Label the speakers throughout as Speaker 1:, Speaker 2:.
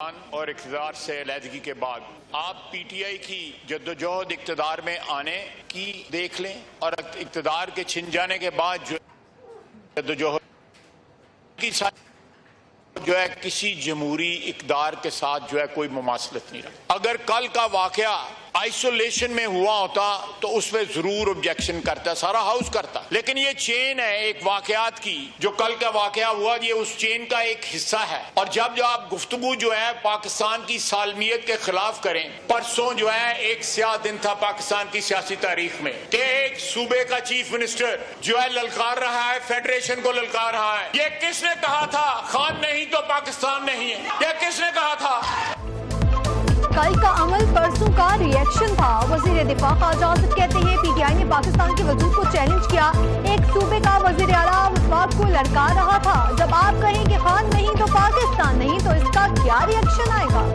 Speaker 1: और इक़्तिदार से अलहदगी के बाद आप पीटीआई की जद्दोजहद इक़्तिदार में आने की देख लें और इक़्तिदार के छिन जाने के बाद जो जद्दोजहद की जो है किसी जमहूरी इक़्तिदार के साथ जो है कोई मुमासलत नहीं रखता। अगर कल का वाक़या आइसोलेशन में हुआ होता तो उसमें जरूर ऑब्जेक्शन करता, सारा हाउस करता, लेकिन ये चेन है एक वाक़यात की, जो कल का वाक़या हुआ ये उस चेन का एक हिस्सा है। और जब आप गुफ्तगू जो है पाकिस्तान की सालमियत के खिलाफ करें, परसों जो है एक स्याह दिन था पाकिस्तान की सियासी तारीख में कि एक सूबे का चीफ मिनिस्टर जो है ललकार रहा है, फेडरेशन को ललकार रहा है। ये किसने कहा था? खान नहीं तो पाकिस्तान नहीं है, यह किसने कहा था?
Speaker 2: कल का अमल परसों का रिएक्शन था। वजीर दिफा ख्वाजा आसिफ कहते हैं पीटीआई ने पाकिस्तान के वजूद को चैलेंज किया। एक सूबे का वजीर आला वफाक को लड़का रहा था। जब आप कहें कि खान नहीं तो पाकिस्तान नहीं, तो इसका क्या रिएक्शन आएगा?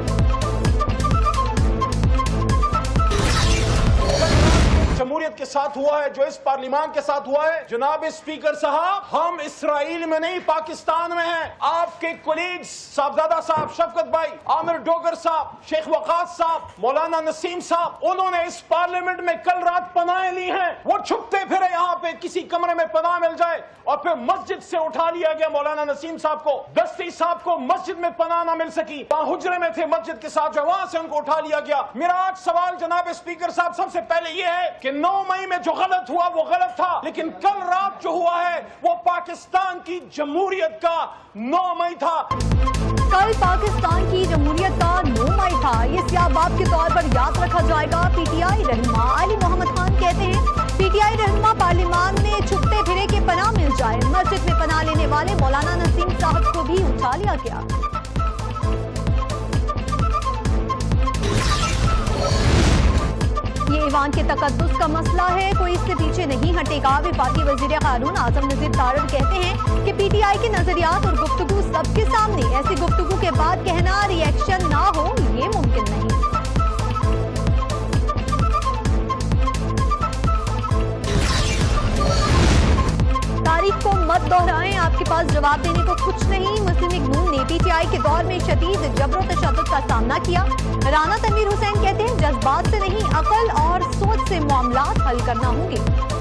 Speaker 3: जमहूरियत के साथ हुआ है, जो इस पार्लिमान के साथ हुआ है, जनाब स्पीकर साहब, हम इसराइल में नहीं पाकिस्तान में हैं। आपके कोलीग्स साहबजादा साहब, शफकत भाई, आमिर डोगर साहब, शेख वकास साहब, मौलाना नसीम साहब, उन्होंने इस पार्लियामेंट में कल रात पनाहें ली हैं। वो छुपते फिरे यहाँ पे, किसी कमरे में पनाह मिल जाए, और फिर मस्जिद से उठा लिया गया मौलाना नसीम साहब को। दस्ती साहब को मस्जिद में पनाह ना मिल सकी, वहां हुजरे में थे मस्जिद के साथ, जो वहां से उनको उठा लिया गया। मेरा आज सवाल जनाब स्पीकर साहब सबसे पहले ये है कि 9 मई में जो गलत हुआ वो गलत था, लेकिन कल रात जो हुआ है वो पाकिस्तान की जमहूरियत का 9 मई था।
Speaker 2: कल पाकिस्तान की जमहूरियत का 9 मई था। ये स्याह बाब के तौर पर याद रखा जाएगा। पीटीआई रहनुमा अली मोहम्मद खान कहते हैं पीटीआई रहनुमा पार्लियामान में छुपते फिरे के पनाह मिल जाए। मस्जिद में पनाह लेने वाले मौलाना नसीम साहब को भी उठा लिया गया। ये ईवान के तकद्दुस का मसला है, कोई इससे पीछे नहीं हटेगा। वफाकी वजीर कानून आजम नजीर तारड़ कहते हैं कि पीटीआई के नजरियात और गुफ्तगू सबके सामने, ऐसी गुफ्तगू के बाद कहना रिएक्शन ना हो ये मुमकिन नहीं। तारीख को मत दोहराएं, आपके पास जवाब देने को कुछ नहीं। मुस्लिम लीग नून ने पीटीआई के दौर में शदीद जबर व तशद्दुद का सामना किया। राना तनवीर हुसैन कहते हैं जज्बात से नहीं, अकल और सोच से मामलात हल करना होंगे।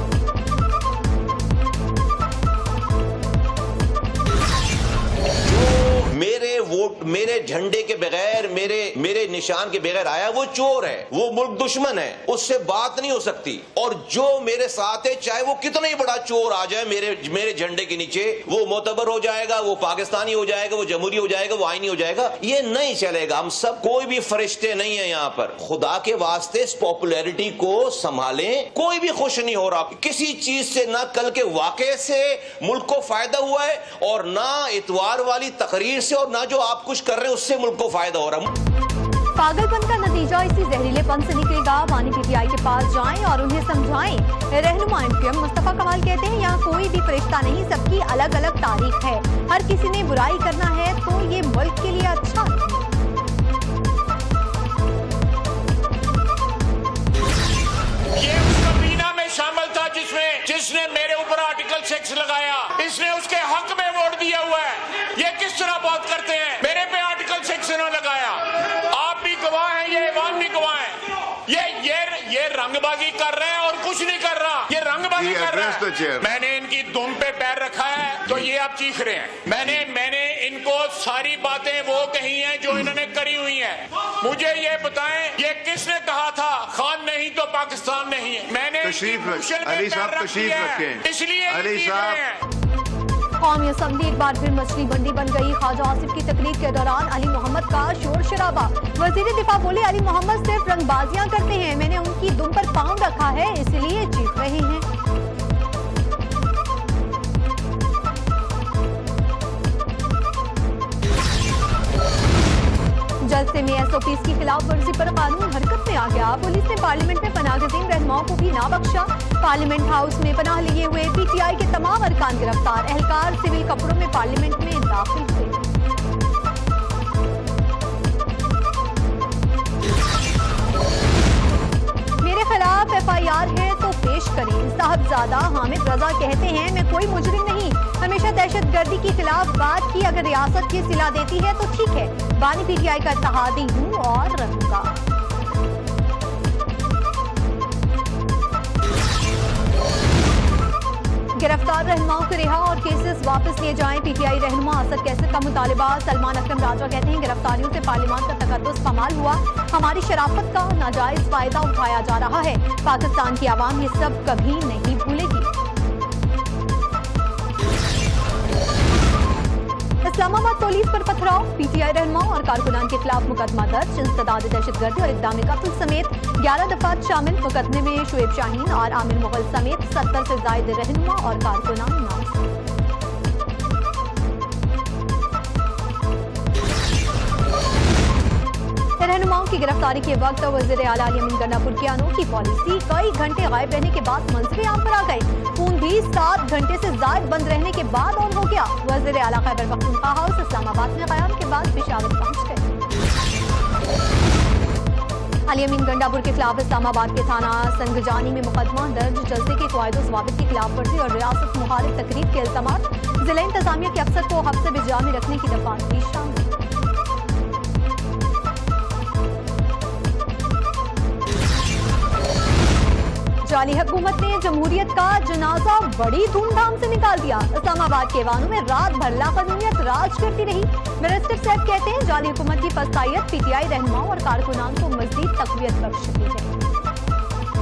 Speaker 4: मेरे वोट, मेरे झंडे के बगैर, मेरे निशान के बगैर आया वो चोर है, वो मुल्क दुश्मन है, उससे बात नहीं हो सकती। और जो मेरे साथ है, चाहे वो कितना ही बड़ा चोर आ जाए मेरे झंडे के नीचे, वो मोतबर हो जाएगा, वो पाकिस्तानी हो जाएगा, वो जमहूरी हो जाएगा, वो आईनी हो जाएगा। ये नहीं चलेगा। हम सब कोई भी फरिश्ते नहीं है यहाँ पर। खुदा के वास्ते इस पॉपुलैरिटी को संभालें। कोई भी खुश नहीं हो रहा किसी चीज से, ना कल के वाकये से मुल्क को फायदा हुआ है, और ना इतवार वाली तकरीर से, और ना जो आप कुछ कर रहे हैं उससे मुल्क को फायदा हो रहा है।
Speaker 2: पागलपन का नतीजा इसी जहरीलेपन से निकलेगा। वानी पीटीआई के पास जाएं और उन्हें समझाएं। रहनुमा एमपीएम मुस्तफा कमाल कहते हैं यहाँ कोई भी फरिश्ता नहीं, सबकी अलग अलग तारीख है। हर किसी ने बुराई करना है तो ये मुल्क के लिए अच्छा नहीं।
Speaker 1: ये उस कमीना में शामिल था जिसने मेरे ऊपर आर्टिकल 6 लगाया, इसने उसके हक में वोट दिया हुआ है। ये किस तरह बात करते हैं? मेरे पे आर्टिकल 6 ने लगाया। आप भी गवाह हैं, ये ईवान भी गवाह है। ये रंगबाजी कर रहे हैं और कुछ नहीं कर रहा। ये रंगबाजी कर रहा है। मैंने इनकी दुम पे पैर रखा है तो ये आप चीख रहे हैं। मैंने इनको सारी बातें वो कही हैं जो इन्होंने करी हुई हैं। मुझे ये बताएं, ये किसने कहा था खान नहीं तो पाकिस्तान नहीं है? मैंने
Speaker 5: अली साहब तशरीफ रखें,
Speaker 1: इसलिए
Speaker 5: अली साहब।
Speaker 2: कौमी असम्बली एक बार फिर मछली मंडी बन गई। ख्वाजा आसिफ की तकरीर के दौरान अली मोहम्मद का शोर शराबा। वजीर दिफा बोले अली मोहम्मद सिर्फ रंगबाजियां करते हैं, मैंने उनकी दुम पर पांव रखा है इसलिए चीख रहे हैं। जलसे में एसओपीज की खिलाफ वर्जी पर कानून हरकत में आ गया। पुलिस ने पार्लियामेंट में पनाहगजीन रहनुमाओं को भी ना बख्शा। पार्लियामेंट हाउस में पनाह लिए हुए पीटीआई के तमाम अरकान गिरफ्तार। एहलकार सिविल कपड़ों में पार्लियामेंट में दाखिल हुए। मेरे खिलाफ FIR है तो पेश करें। साहबजादा हामिद रजा कहते हैं मैं कोई मुजरिम नहीं, हमेशा दहशत गर्दी के खिलाफ बात की, अगर रियासत ये सिला देती है तो ठीक है, बानी पीटीआई का इत्तेहादी हूं और रहूंगा। गिरफ्तार रहनुमाओं को रिहा और केसेस वापस लिए जाएं, पीटीआई रहनुमा असद कैसर का मुतालिबा। सलमान अकरम राजा कहते हैं गिरफ्तारियों से पार्लियामान का तकद्दुस पमाल हुआ, हमारी शराफत का नाजायज फायदा उठाया जा रहा है, पाकिस्तान की आवाम ये सब कभी नहीं भूलेगी। इस्लामाबाद पुलिस पर पथराव, पीटीआई रहनुमा और कारकुनान के खिलाफ मुकदमा दर्ज, इंसदाद दहशतगर्दी और इक़दाम कत्ल समेत 11 दफात शामिल। मुकदमे में शुएब शाहीन और आमिर मुगल समेत 70 से जायद रहनुमा और कारकुनान नामजद। रहनुमाओं की गिरफ्तारी के वक्त वज़ीर आला अली गंडापुर की अनोखी पॉलिसी, कई घंटे गायब रहने के बाद मंजर आम पर आ गए, फोन भी 7 घंटे से ज्यादा बंद रहने के बाद ऑन हो गया। वज़ीर आला खैबर पख्तूनख्वा हाउस इस्लामाबाद में क़याम के बाद पेशावर पहुंच गए। अली अमीन गंडापुर के खिलाफ इस्लामाबाद के थाना संगजानी में मुकदमा दर्ज, जलसे के क़वाइद व ज़वाबित की खिलाफ वर्जी और रियासत मुखालिफ तकरीब के इल्ज़ामात, ज़िला इंतज़ामिया के अफसर को हब्से बिजा में रखने की दफ़ात भी शामिल। जाली हुकूमत ने जमहूरियत का जनाजा बड़ी धूमधाम से निकाल दिया, इस्लामाबाद के वानों में रात भर लाक़ानूनियत राज करती रही। मिनिस्टर साहब कहते हैं जाली हुकूमत की फसाइयत पीटीआई रहनुमाओं और कारकुनान को मज़ीद तक़वियत बख्शती है।